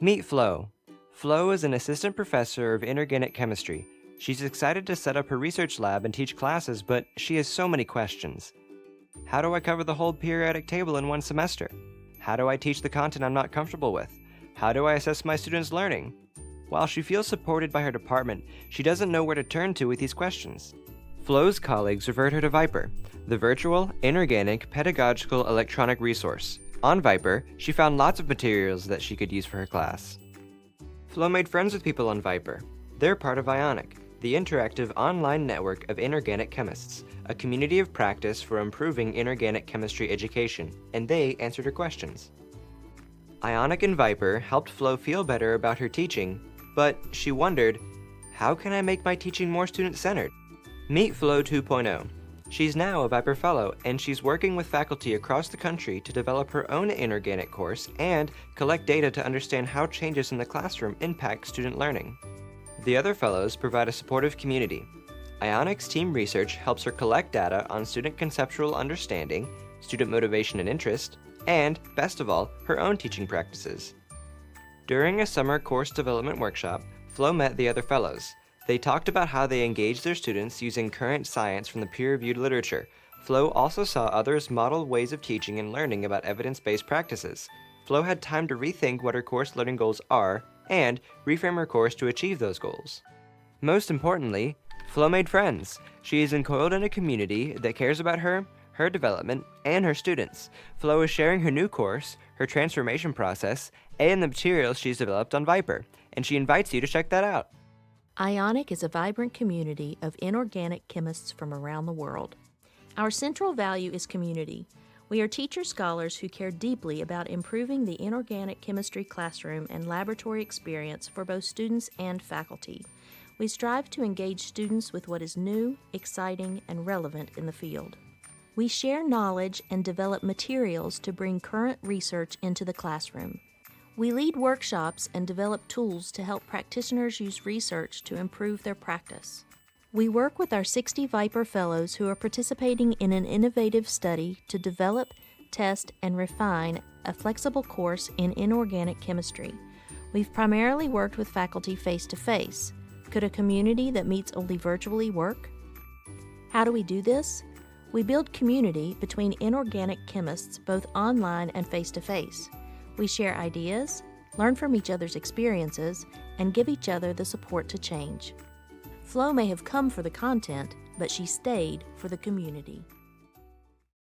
Meet Flo. Flo is an assistant professor of inorganic chemistry. She's excited to set up her research lab and teach classes, but she has so many questions. How do I cover the whole periodic table in one semester? How do I teach the content I'm not comfortable with? How do I assess my students' learning? While she feels supported by her department, she doesn't know where to turn to with these questions. Flo's colleagues referred her to Viper, the virtual, inorganic, pedagogical electronic resource. On Viper, she found lots of materials that she could use for her class. Flo made friends with people on Viper. They're part of Ionic, the interactive online network of inorganic chemists, a community of practice for improving inorganic chemistry education, and they answered her questions. Ionic and Viper helped Flo feel better about her teaching, but she wondered, how can I make my teaching more student-centered? Meet Flo 2.0. She's now a Viper Fellow, and she's working with faculty across the country to develop her own inorganic course and collect data to understand how changes in the classroom impact student learning. The other fellows provide a supportive community. Ionic's team research helps her collect data on student conceptual understanding, student motivation and interest, and, best of all, her own teaching practices. During a summer course development workshop, Flo met the other fellows. They talked about how they engage their students using current science from the peer-reviewed literature. Flo also saw others model ways of teaching and learning about evidence-based practices. Flo had time to rethink what her course learning goals are and reframe her course to achieve those goals. Most importantly, Flo made friends. She is encoiled in a community that cares about her development, and her students. Flo is sharing her new course, her transformation process, and the materials she's developed on Viper, and she invites you to check that out. Ionic is a vibrant community of inorganic chemists from around the world. Our central value is community. We are teacher-scholars who care deeply about improving the inorganic chemistry classroom and laboratory experience for both students and faculty. We strive to engage students with what is new, exciting, and relevant in the field. We share knowledge and develop materials to bring current research into the classroom. We lead workshops and develop tools to help practitioners use research to improve their practice. We work with our 60 Viper Fellows who are participating in an innovative study to develop, test, and refine a flexible course in inorganic chemistry. We've primarily worked with faculty face-to-face. Could a community that meets only virtually work? How do we do this? We build community between inorganic chemists both online and face-to-face. We share ideas, learn from each other's experiences, and give each other the support to change. Flo may have come for the content, but she stayed for the community.